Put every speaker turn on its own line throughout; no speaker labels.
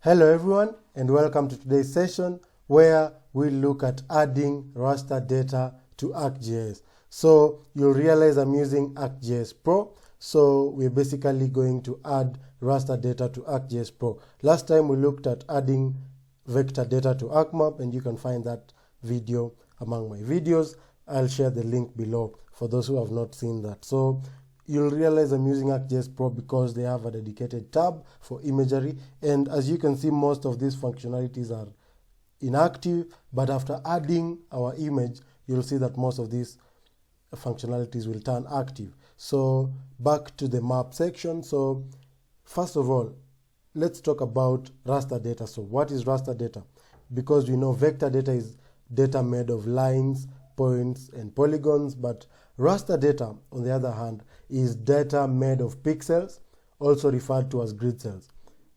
Hello everyone, and welcome to today's session where we look at adding raster data to ArcGIS. So you'll realize I'm using ArcGIS Pro. So we're basically going to add raster data to ArcGIS Pro. Last time we looked at adding vector data to ArcMap, and you can find that video among my videos. I'll share the link below for those who have not seen that. So you'll realize I'm using ArcGIS Pro because they have a dedicated tab for imagery, and as you can see, most of these functionalities are inactive, but after adding our image, you'll see that most of these functionalities will turn active. So back to the map section. So first of all, let's talk about raster data. So what is raster data? Because we know vector data is data made of lines, points, and polygons, but raster data, on the other hand, is data made of pixels, also referred to as grid cells.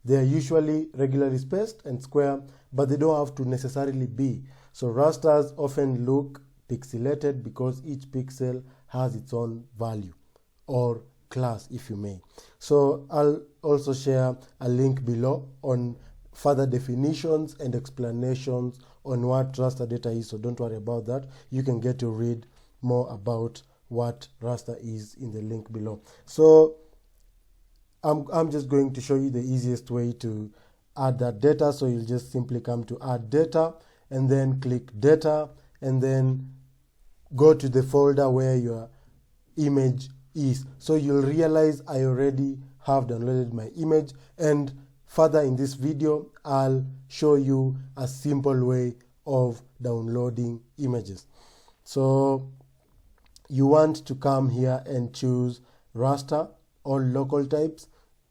They are usually regularly spaced and square, but they don't have to necessarily be. So rasters often look pixelated because each pixel has its own value or class, if you may. So I'll also share a link below on further definitions and explanations on what raster data is, so don't worry about that. You can get to read more about what raster is in the link below. So I'm just going to show you the easiest way to add that data. So you'll just simply come to add data and then click data and then go to the folder where your image is. So you'll realize I already have downloaded my image, and further in this video I'll show you a simple way of downloading images. So you want to come here and choose raster or local types.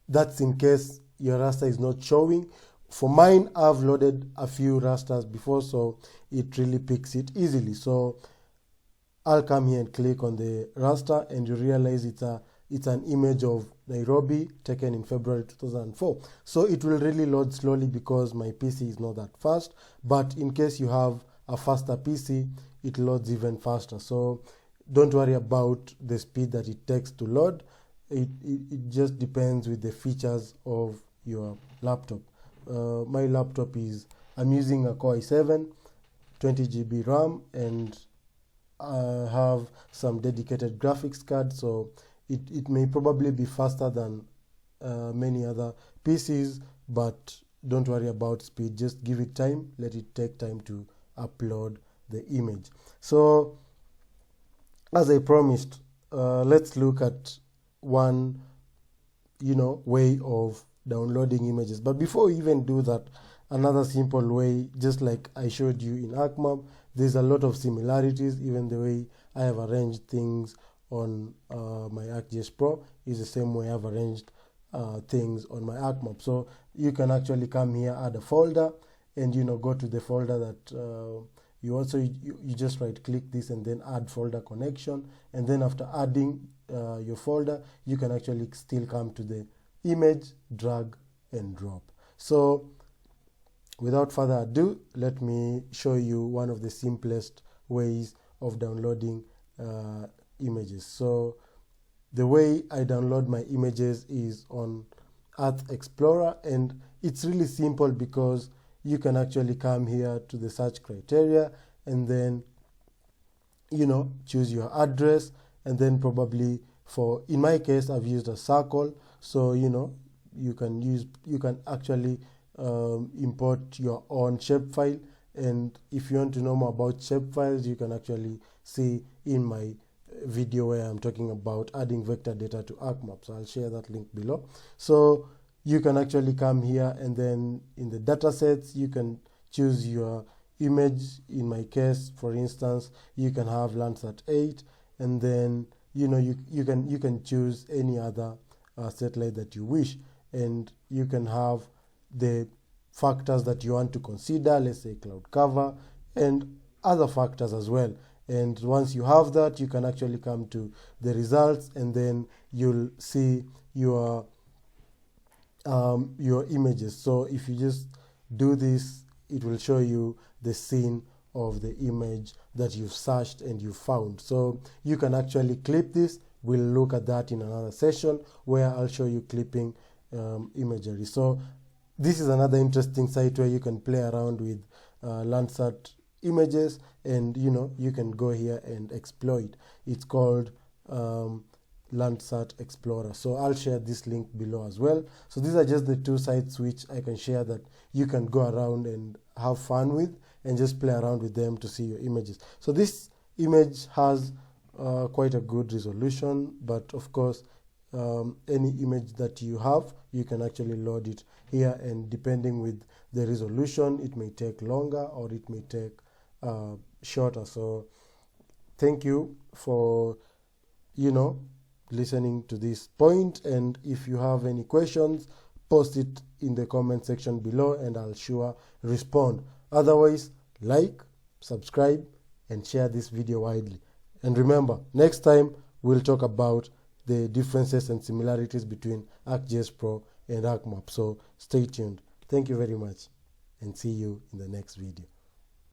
That's in case your raster is not showing. For mine, I've loaded a few rasters before, so it really picks it easily. So I'll come here and click on the raster, and you realize it's an image of Nairobi taken in February 2004. So it will really load slowly because my PC is not that fast, but in case you have a faster PC, it loads even faster. So don't worry about the speed that it takes to load. It just depends with the features of your laptop. My laptop I'm using a Core i7, 20 GB RAM, and I have some dedicated graphics card, so it may probably be faster than many other PCs, but don't worry about speed. Just give it time, let it take time to upload the image. So as I promised, let's look at one way of downloading images. But before we even do that, another simple way, just like I showed you in ArcMap, there's a lot of similarities. Even the way I have arranged things on my ArcGIS Pro is the same way I've arranged things on my ArcMap. So you can actually come here, add a folder, and go to the folder that you just right click this and then add folder connection, and then after adding your folder, you can actually still come to the image, drag and drop. So without further ado, let me show you one of the simplest ways of downloading images. So the way I download my images is on Earth Explorer, and it's really simple because you can actually come here to the search criteria and then choose your address, and then probably in my case I've used a circle, so you can actually import your own shapefile, and if you want to know more about shapefiles, you can actually see in my video where I'm talking about adding vector data to ArcMap, so I'll share that link below. So you can actually come here, and then in the data sets you can choose your image. In my case, for instance, you can have Landsat 8, and then you can choose any other satellite that you wish, and you can have the factors that you want to consider, let's say cloud cover and other factors as well. And once you have that, you can actually come to the results, and then you'll see your images. So if you just do this, it will show you the scene of the image that you've searched and you found. So you can actually clip this. We'll look at that in another session where I'll show you clipping imagery. So this is another interesting site where you can play around with Landsat images, and you can go here and exploit. It's called Landsat Explorer. So I'll share this link below as well. So these are just the two sites which I can share that you can go around and have fun with and just play around with them to see your images. So this image has quite a good resolution, but of course any image that you have, you can actually load it here, and depending with the resolution, it may take longer or it may take shorter. So thank you for listening to this point, and if you have any questions, post it in the comment section below and I'll sure respond. Otherwise, like, subscribe and share this video widely. And remember, next time we'll talk about the differences and similarities between ArcGIS Pro and ArcMap. So stay tuned. Thank you very much and see you in the next video.